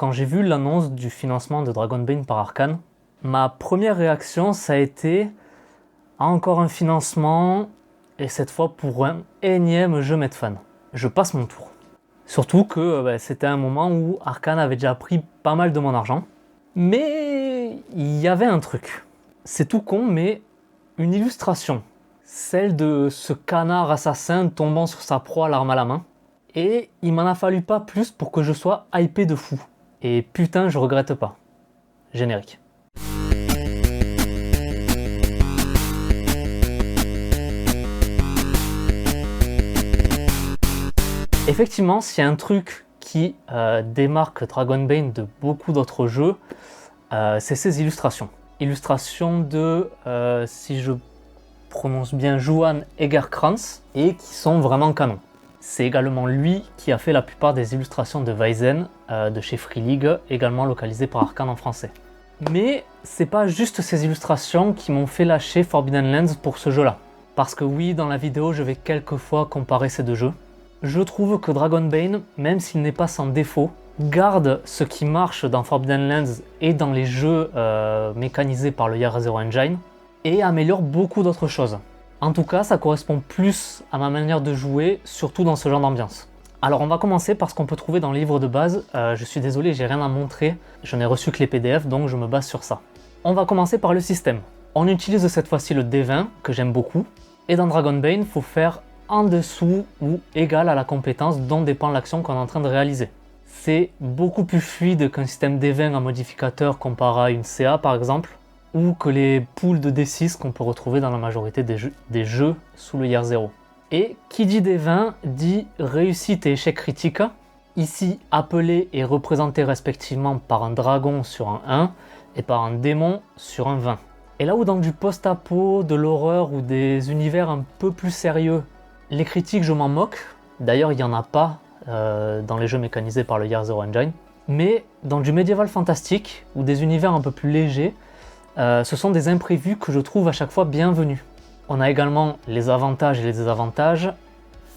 Quand j'ai vu l'annonce du financement de Dragonbane par Arcane, ma première réaction ça a été encore un financement et cette fois pour un énième jeu Medfan. Je passe mon tour. Surtout que c'était un moment où Arcane avait déjà pris pas mal de mon argent. Mais il y avait un truc. C'est tout con, mais une illustration. Celle de ce canard assassin tombant sur sa proie l'arme à la main. Et il m'en a fallu pas plus pour que je sois hypé de fou. Et putain, je regrette pas. Générique. Effectivement, s'il y a un truc qui démarque Dragonbane de beaucoup d'autres jeux, c'est ses illustrations. Illustrations de, si je prononce bien, Johan Egerkrans, et qui sont vraiment canon. C'est également lui qui a fait la plupart des illustrations de Weizen, de chez Free League, également localisées par Arcane en français. Mais c'est pas juste ces illustrations qui m'ont fait lâcher Forbidden Lands pour ce jeu-là. Parce que oui, dans la vidéo, je vais quelquefois comparer ces deux jeux. Je trouve que Dragonbane, même s'il n'est pas sans défaut, garde ce qui marche dans Forbidden Lands et dans les jeux mécanisés par le Year Zero Engine, et améliore beaucoup d'autres choses. En tout cas, ça correspond plus à ma manière de jouer, surtout dans ce genre d'ambiance. Alors on va commencer par ce qu'on peut trouver dans le livre de base. Je suis désolé, j'ai rien à montrer, je n'ai reçu que les PDF, donc je me base sur ça. On va commencer par le système. On utilise cette fois-ci le D20, que j'aime beaucoup, et dans Dragonbane, il faut faire en dessous ou égal à la compétence dont dépend l'action qu'on est en train de réaliser. C'est beaucoup plus fluide qu'un système D20 en modificateur comparé à une CA par exemple, ou que les pools de D6 qu'on peut retrouver dans la majorité des jeux sous le Year Zero. Et qui dit D20 dit réussite et échec critique, ici appelés et représentés respectivement par un dragon sur un 1 et par un démon sur un 20. Et là où dans du post-apo, de l'horreur ou des univers un peu plus sérieux, les critiques je m'en moque, d'ailleurs il n'y en a pas dans les jeux mécanisés par le Year Zero Engine, mais dans du médiéval fantastique ou des univers un peu plus légers, ce sont des imprévus que je trouve à chaque fois bienvenus. On a également les avantages et les désavantages,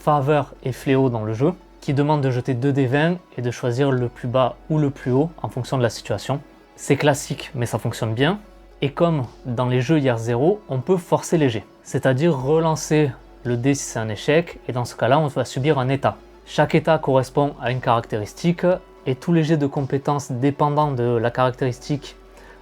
faveur et fléau dans le jeu, qui demandent de jeter 2 D20 et de choisir le plus bas ou le plus haut en fonction de la situation. C'est classique mais ça fonctionne bien, et comme dans les jeux Year Zero, on peut forcer les jets, c'est-à-dire relancer le dé si c'est un échec, et dans ce cas-là on va subir un état. Chaque état correspond à une caractéristique, et tous les jets de compétences dépendant de la caractéristique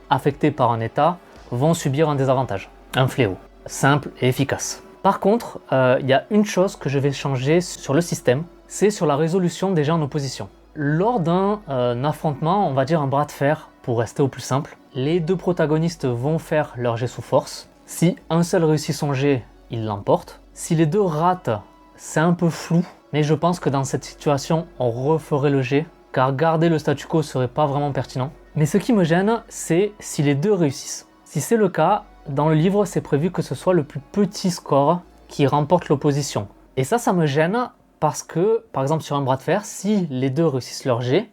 affectés par un état vont subir un désavantage, un fléau, simple et efficace. Par contre, il y a une chose que je vais changer sur le système, c'est sur la résolution des jets en opposition. Lors d'un affrontement, on va dire un bras de fer, pour rester au plus simple, les deux protagonistes vont faire leur jet sous force. Si un seul réussit son jet, il l'emporte. Si les deux ratent, c'est un peu flou, mais je pense que dans cette situation, on referait le jet, car garder le statu quo serait pas vraiment pertinent. Mais ce qui me gêne, c'est si les deux réussissent. Si c'est le cas, dans le livre, c'est prévu que ce soit le plus petit score qui remporte l'opposition. Et ça me gêne parce que, par exemple sur un bras de fer, si les deux réussissent leur jet,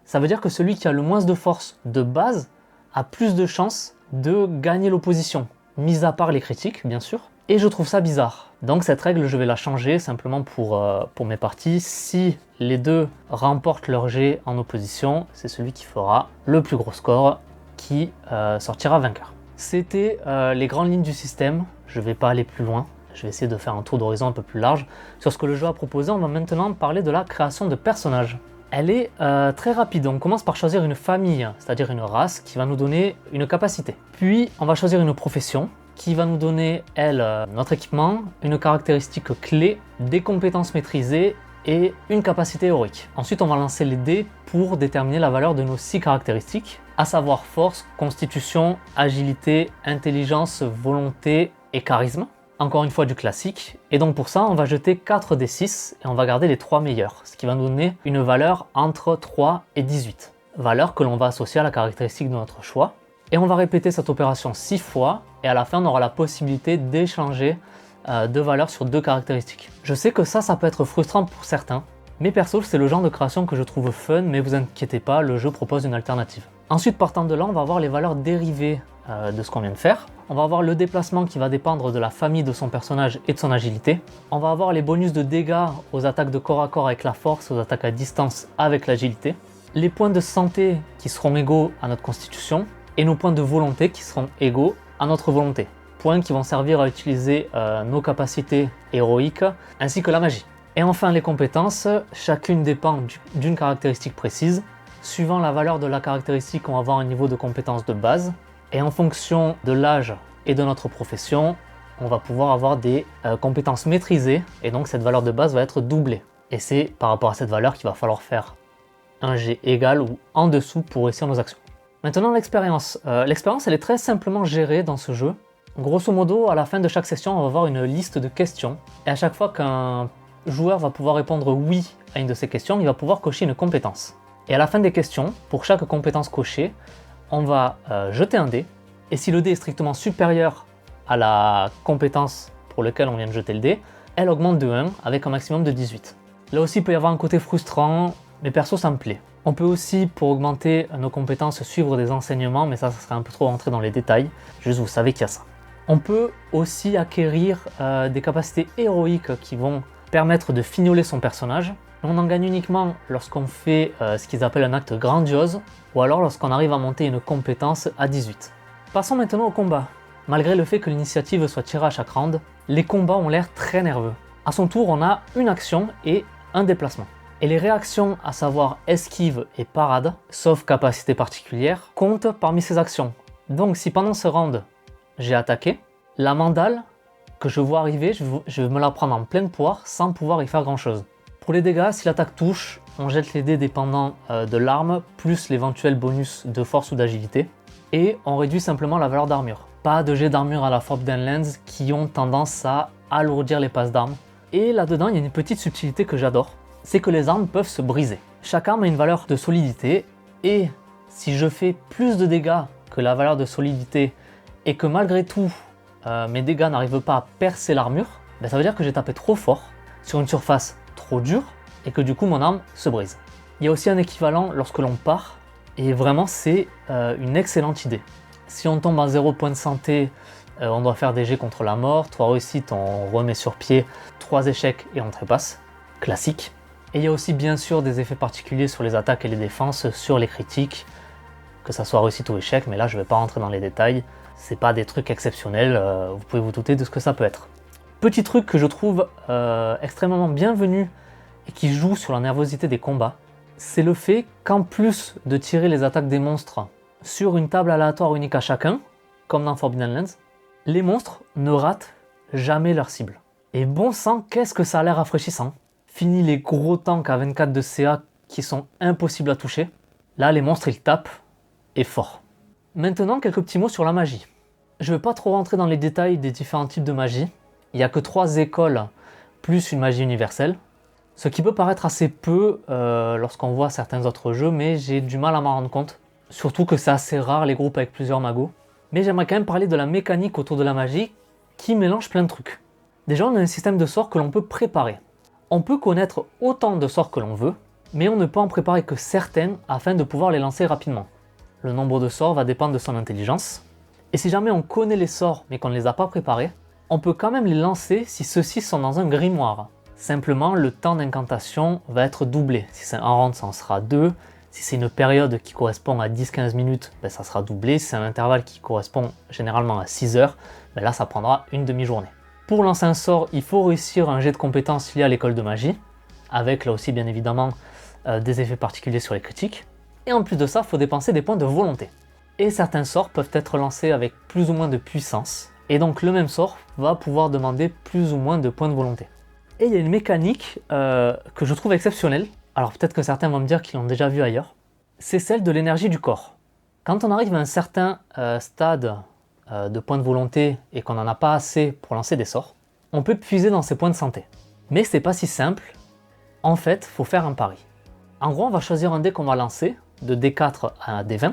ça veut dire que celui qui a le moins de force de base a plus de chances de gagner l'opposition, mis à part les critiques, bien sûr. Et je trouve ça bizarre. Donc cette règle, je vais la changer simplement pour mes parties. Si les deux remportent leur jet en opposition, c'est celui qui fera le plus gros score qui sortira vainqueur. C'était les grandes lignes du système. Je ne vais pas aller plus loin. Je vais essayer de faire un tour d'horizon un peu plus large. Sur ce que le jeu a proposé, on va maintenant parler de la création de personnages. Elle est très rapide. On commence par choisir une famille, c'est-à-dire une race qui va nous donner une capacité. Puis on va choisir une profession qui va nous donner, elle, notre équipement, une caractéristique clé, des compétences maîtrisées et une capacité héroïque. Ensuite, on va lancer les dés pour déterminer la valeur de nos 6 caractéristiques, à savoir force, constitution, agilité, intelligence, volonté et charisme. Encore une fois du classique. Et donc pour ça, on va jeter 4 D6 et on va garder les 3 meilleurs, ce qui va nous donner une valeur entre 3 et 18. Valeur que l'on va associer à la caractéristique de notre choix. Et on va répéter cette opération 6 fois, et à la fin on aura la possibilité d'échanger 2 valeurs sur 2 caractéristiques. Je sais que ça peut être frustrant pour certains, mais perso c'est le genre de création que je trouve fun, mais vous inquiétez pas, le jeu propose une alternative. Ensuite, partant de là, on va avoir les valeurs dérivées de ce qu'on vient de faire. On va avoir le déplacement qui va dépendre de la famille de son personnage et de son agilité. On va avoir les bonus de dégâts aux attaques de corps à corps avec la force, aux attaques à distance avec l'agilité. les points de santé qui seront égaux à notre constitution et nos points de volonté qui seront égaux à notre volonté. Points qui vont servir à utiliser nos capacités héroïques ainsi que la magie. Et enfin les compétences, chacune dépend d'une caractéristique précise. Suivant la valeur de la caractéristique, on va avoir un niveau de compétence de base. Et en fonction de l'âge et de notre profession, on va pouvoir avoir des compétences maîtrisées. Et donc cette valeur de base va être doublée. Et c'est par rapport à cette valeur qu'il va falloir faire un jet égal ou en dessous pour réussir nos actions. Maintenant l'expérience. L'expérience elle est très simplement gérée dans ce jeu. Grosso modo, à la fin de chaque session, on va avoir une liste de questions. Et à chaque fois qu'un joueur va pouvoir répondre oui à une de ces questions, il va pouvoir cocher une compétence. Et à la fin des questions, pour chaque compétence cochée, on va jeter un dé. Et si le dé est strictement supérieur à la compétence pour laquelle on vient de jeter le dé, elle augmente de 1 avec un maximum de 18. Là aussi, il peut y avoir un côté frustrant, mais perso, ça me plaît. On peut aussi, pour augmenter nos compétences, suivre des enseignements, mais ça serait un peu trop rentrer dans les détails. Juste, vous savez qu'il y a ça. On peut aussi acquérir des capacités héroïques qui vont permettre de fignoler son personnage. On en gagne uniquement lorsqu'on fait ce qu'ils appellent un acte grandiose, ou alors lorsqu'on arrive à monter une compétence à 18. Passons maintenant au combat. Malgré le fait que l'initiative soit tirée à chaque round, les combats ont l'air très nerveux. A son tour, on a une action et un déplacement. Et les réactions, à savoir esquive et parade, sauf capacité particulière, comptent parmi ces actions. Donc si pendant ce round, j'ai attaqué, la mandale que je vois arriver, je vais me la prendre en pleine poire sans pouvoir y faire grand chose. Pour les dégâts, si l'attaque touche, on jette les dés dépendant de l'arme, plus l'éventuel bonus de force ou d'agilité, et on réduit simplement la valeur d'armure. Pas de jet d'armure à la Forbidden Lands qui ont tendance à alourdir les passes d'armes. Et là-dedans, il y a une petite subtilité que j'adore, c'est que les armes peuvent se briser. Chaque arme a une valeur de solidité, et si je fais plus de dégâts que la valeur de solidité, et que malgré tout, mes dégâts n'arrivent pas à percer l'armure, ben ça veut dire que j'ai tapé trop fort, sur une surface trop dure, et que du coup mon arme se brise. Il y a aussi un équivalent lorsque l'on part, et vraiment c'est une excellente idée. Si on tombe à 0 point de santé, on doit faire des jets contre la mort, 3 réussites, on remet sur pied, 3 échecs et on trépasse, classique. Et il y a aussi bien sûr des effets particuliers sur les attaques et les défenses, sur les critiques, que ça soit réussite ou échec, mais là je ne vais pas rentrer dans les détails, c'est pas des trucs exceptionnels, vous pouvez vous douter de ce que ça peut être. Petit truc que je trouve extrêmement bienvenu et qui joue sur la nervosité des combats, c'est le fait qu'en plus de tirer les attaques des monstres sur une table aléatoire unique à chacun, comme dans Forbidden Lands, les monstres ne ratent jamais leur cible. Et bon sang, qu'est-ce que ça a l'air rafraîchissant. Fini les gros tanks à 24 de CA qui sont impossibles à toucher. Là, les monstres, ils tapent, et fort. Maintenant, quelques petits mots sur la magie. Je ne vais pas trop rentrer dans les détails des différents types de magie. Il n'y a que 3 écoles, plus une magie universelle. Ce qui peut paraître assez peu lorsqu'on voit certains autres jeux, mais j'ai du mal à m'en rendre compte. Surtout que c'est assez rare les groupes avec plusieurs magos. Mais j'aimerais quand même parler de la mécanique autour de la magie qui mélange plein de trucs. Déjà, on a un système de sorts que l'on peut préparer. On peut connaître autant de sorts que l'on veut, mais on ne peut en préparer que certains afin de pouvoir les lancer rapidement. Le nombre de sorts va dépendre de son intelligence. Et si jamais on connaît les sorts mais qu'on ne les a pas préparés, on peut quand même les lancer si ceux-ci sont dans un grimoire. Simplement, le temps d'incantation va être doublé. Si c'est un round, ça en sera 2. Si c'est une période qui correspond à 10-15 minutes, ben ça sera doublé. Si c'est un intervalle qui correspond généralement à 6 heures, ben là ça prendra une demi-journée. Pour lancer un sort, il faut réussir un jet de compétences lié à l'école de magie, avec là aussi bien évidemment des effets particuliers sur les critiques. Et en plus de ça, il faut dépenser des points de volonté. Et certains sorts peuvent être lancés avec plus ou moins de puissance, et donc le même sort va pouvoir demander plus ou moins de points de volonté. Et il y a une mécanique que je trouve exceptionnelle, alors peut-être que certains vont me dire qu'ils l'ont déjà vu ailleurs, c'est celle de l'énergie du corps. Quand on arrive à un certain stade de points de volonté et qu'on n'en a pas assez pour lancer des sorts, on peut puiser dans ses points de santé. Mais c'est pas si simple, en fait, il faut faire un pari. En gros, on va choisir un dé qu'on va lancer, de D4 à D20,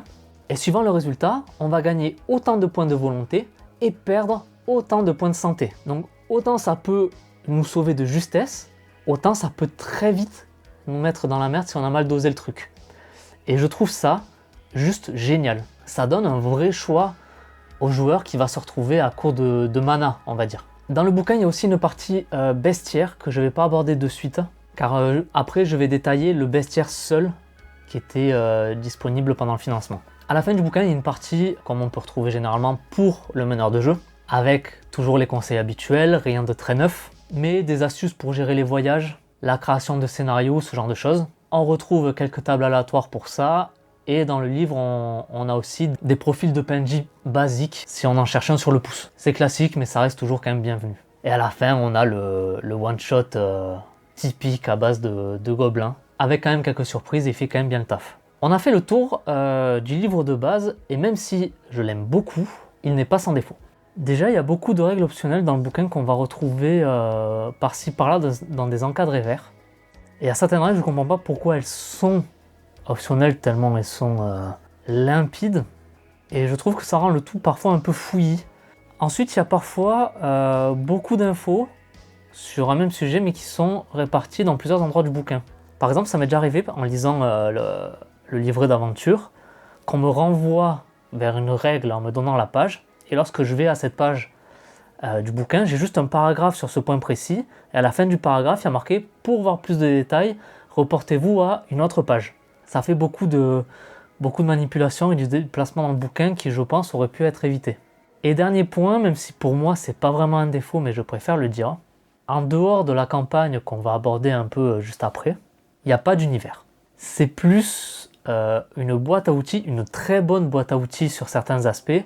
et suivant le résultat, on va gagner autant de points de volonté et perdre autant de points de santé. Donc autant ça peut nous sauver de justesse, autant ça peut très vite nous mettre dans la merde si on a mal dosé le truc. Et je trouve ça juste génial. Ça donne un vrai choix au joueur qui va se retrouver à court de mana, on va dire. Dans le bouquin, il y a aussi une partie bestiaire que je ne vais pas aborder de suite, car après je vais détailler le bestiaire seul qui était disponible pendant le financement. À la fin du bouquin, il y a une partie, comme on peut retrouver généralement pour le meneur de jeu, avec toujours les conseils habituels, rien de très neuf, mais des astuces pour gérer les voyages, la création de scénarios, ce genre de choses. On retrouve quelques tables aléatoires pour ça, et dans le livre, on a aussi des profils de PNJ basiques si on en cherche un sur le pouce. C'est classique, mais ça reste toujours quand même bienvenu. Et à la fin, on a le one-shot typique à base de gobelins, avec quand même quelques surprises et il fait quand même bien le taf. On a fait le tour du livre de base, et même si je l'aime beaucoup, il n'est pas sans défaut. Déjà, il y a beaucoup de règles optionnelles dans le bouquin qu'on va retrouver par-ci par-là dans des encadrés verts. Et à certaines règles, je ne comprends pas pourquoi elles sont optionnelles tellement elles sont limpides. Et je trouve que ça rend le tout parfois un peu fouillis. Ensuite, il y a parfois beaucoup d'infos sur un même sujet, mais qui sont réparties dans plusieurs endroits du bouquin. Par exemple, ça m'est déjà arrivé en lisant le livret d'aventure, qu'on me renvoie vers une règle en me donnant la page. Et lorsque je vais à cette page du bouquin, j'ai juste un paragraphe sur ce point précis. Et à la fin du paragraphe, il y a marqué « Pour voir plus de détails, reportez-vous à une autre page ». Ça fait beaucoup de manipulations et du déplacement dans le bouquin qui, je pense, aurait pu être évité. Et dernier point, même si pour moi, c'est pas vraiment un défaut, mais je préfère le dire, en dehors de la campagne qu'on va aborder un peu juste après, il n'y a pas d'univers. C'est plus une boîte à outils, une très bonne boîte à outils sur certains aspects,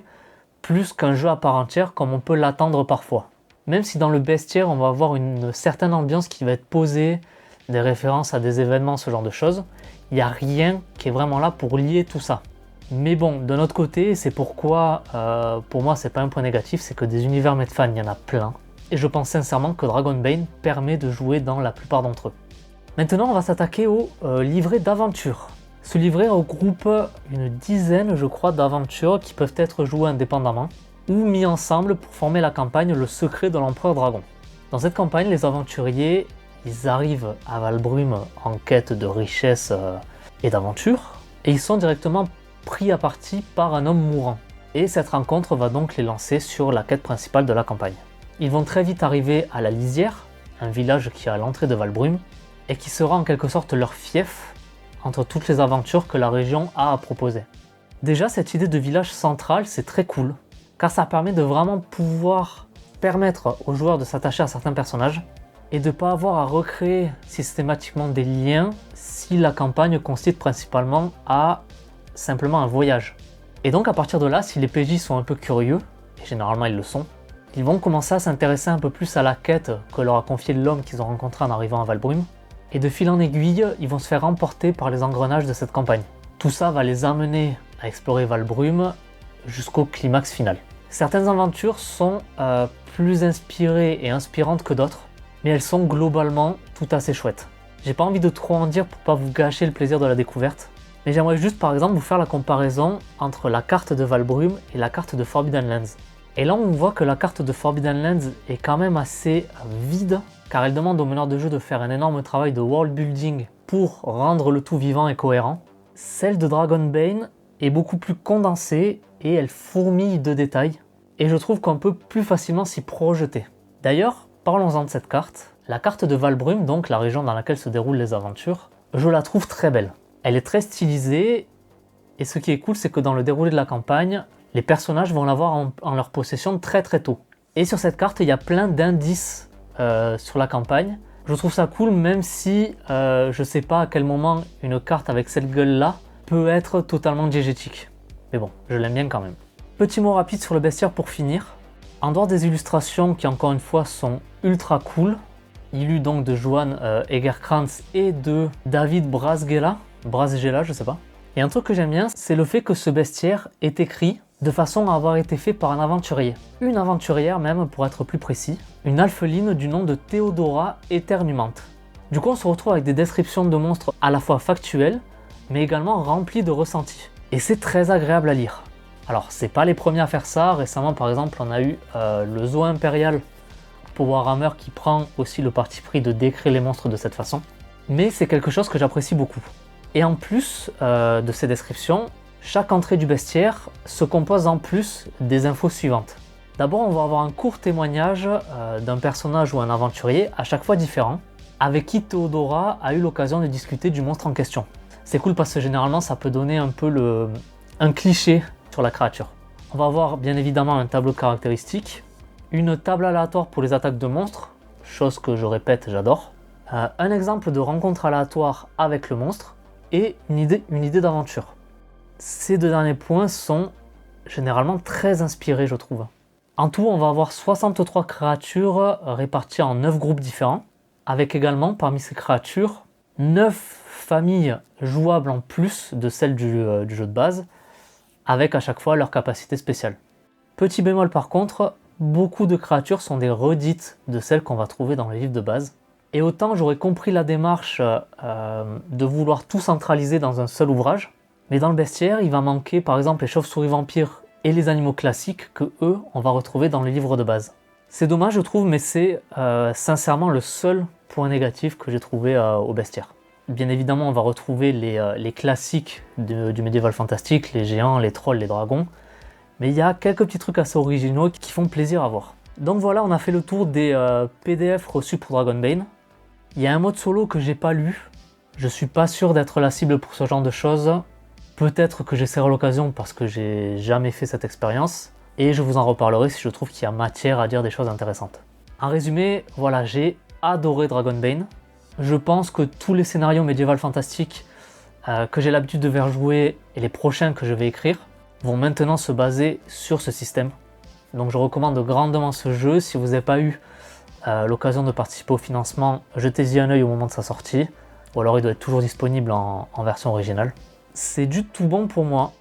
plus qu'un jeu à part entière comme on peut l'attendre parfois. Même si dans le bestiaire, on va avoir une certaine ambiance qui va être posée, des références à des événements, ce genre de choses, il n'y a rien qui est vraiment là pour lier tout ça. Mais bon, de notre côté, c'est pourquoi, pour moi, c'est pas un point négatif, c'est que des univers Medfan, il y en a plein. Et je pense sincèrement que Dragonbane permet de jouer dans la plupart d'entre eux. Maintenant, on va s'attaquer au livret d'aventure. Ce livret regroupe une dizaine, je crois, d'aventures qui peuvent être jouées indépendamment ou mis ensemble pour former la campagne Le Secret de l'Empereur Dragon. Dans cette campagne, les aventuriers, ils arrivent à Valbrume en quête de richesse et d'aventure, et ils sont directement pris à partie par un homme mourant. Et cette rencontre va donc les lancer sur la quête principale de la campagne. Ils vont très vite arriver à la Lisière, un village qui est à l'entrée de Valbrume, et qui sera en quelque sorte leur fief entre toutes les aventures que la région a à proposer. Déjà, cette idée de village central, c'est très cool, car ça permet de vraiment pouvoir permettre aux joueurs de s'attacher à certains personnages, et de ne pas avoir à recréer systématiquement des liens si la campagne consiste principalement à simplement un voyage. Et donc à partir de là, si les PJ sont un peu curieux, et généralement ils le sont, ils vont commencer à s'intéresser un peu plus à la quête que leur a confié l'homme qu'ils ont rencontré en arrivant à Valbrume, et de fil en aiguille, ils vont se faire emporter par les engrenages de cette campagne. Tout ça va les amener à explorer Valbrume jusqu'au climax final. Certaines aventures sont plus inspirées et inspirantes que d'autres, mais elles sont globalement tout assez chouettes. J'ai pas envie de trop en dire pour pas vous gâcher le plaisir de la découverte, mais j'aimerais juste par exemple vous faire la comparaison entre la carte de Valbrume et la carte de Forbidden Lands. Et là on voit que la carte de Forbidden Lands est quand même assez vide, car elle demande au meneur de jeu de faire un énorme travail de world building pour rendre le tout vivant et cohérent. Celle de Dragonbane est beaucoup plus condensée et elle fourmille de détails, et je trouve qu'on peut plus facilement s'y projeter. D'ailleurs, parlons-en de cette carte. La carte de Valbrume, donc la région dans laquelle se déroulent les aventures, je la trouve très belle. Elle est très stylisée, et ce qui est cool, c'est que dans le déroulé de la campagne, les personnages vont l'avoir en leur possession très très tôt. Et sur cette carte, il y a plein d'indices sur la campagne. Je trouve ça cool, même si je sais pas à quel moment une carte avec cette gueule-là peut être totalement diégétique. Mais bon, je l'aime bien quand même. Petit mot rapide sur le bestiaire pour finir. En dehors des illustrations qui encore une fois sont ultra cool, illues donc de Johan Egerkrantz et de David Brasgela, je sais pas. Et un truc que j'aime bien, c'est le fait que ce bestiaire est écrit de façon à avoir été fait par un aventurier. Une aventurière même, pour être plus précis, une alpheline du nom de Théodora Éternumante. Du coup, on se retrouve avec des descriptions de monstres à la fois factuelles, mais également remplies de ressentis. Et c'est très agréable à lire. Alors, c'est pas les premiers à faire ça. Récemment, par exemple, on a eu le Zoo Impérial pour Warhammer qui prend aussi le parti pris de décrire les monstres de cette façon. Mais c'est quelque chose que j'apprécie beaucoup. Et en plus de ces descriptions, chaque entrée du bestiaire se compose en plus des infos suivantes. D'abord, on va avoir un court témoignage d'un personnage ou un aventurier, à chaque fois différent, avec qui Théodora a eu l'occasion de discuter du monstre en question. C'est cool parce que généralement ça peut donner un peu un cliché sur la créature. On va avoir bien évidemment un tableau de caractéristiques, une table aléatoire pour les attaques de monstres, chose que je répète, j'adore, un exemple de rencontre aléatoire avec le monstre et une idée d'aventure. Ces deux derniers points sont généralement très inspirés, je trouve. En tout, on va avoir 63 créatures réparties en 9 groupes différents, avec également parmi ces créatures 9 familles jouables en plus de celles du jeu de base, avec à chaque fois leur capacité spéciale. Petit bémol par contre, beaucoup de créatures sont des redites de celles qu'on va trouver dans les livres de base. Et autant j'aurais compris la démarche de vouloir tout centraliser dans un seul ouvrage, mais dans le bestiaire, il va manquer par exemple les chauves-souris vampires et les animaux classiques que eux, on va retrouver dans les livres de base. C'est dommage je trouve, mais c'est sincèrement le seul point négatif que j'ai trouvé au bestiaire. Bien évidemment, on va retrouver les classiques du médiéval fantastique, les géants, les trolls, les dragons, mais il y a quelques petits trucs assez originaux qui font plaisir à voir. Donc voilà, on a fait le tour des PDF reçus pour Dragonbane. Il y a un mode solo que j'ai pas lu, je suis pas sûr d'être la cible pour ce genre de choses. Peut-être que j'essaierai l'occasion parce que j'ai jamais fait cette expérience, et je vous en reparlerai si je trouve qu'il y a matière à dire des choses intéressantes. En résumé, voilà, j'ai adoré Dragonbane. Je pense que tous les scénarios médiéval fantastiques que j'ai l'habitude de faire jouer et les prochains que je vais écrire vont maintenant se baser sur ce système. Donc je recommande grandement ce jeu. Si vous n'avez pas eu l'occasion de participer au financement, jetez-y un œil au moment de sa sortie, ou alors il doit être toujours disponible en version originale. C'est du tout bon pour moi.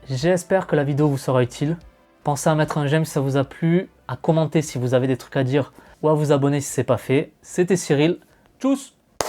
J'espère que la vidéo vous sera utile. Pensez à mettre un j'aime si ça vous a plu, à commenter si vous avez des trucs à dire, ou à vous abonner si ce n'est pas fait. C'était Cyril. Tchuss!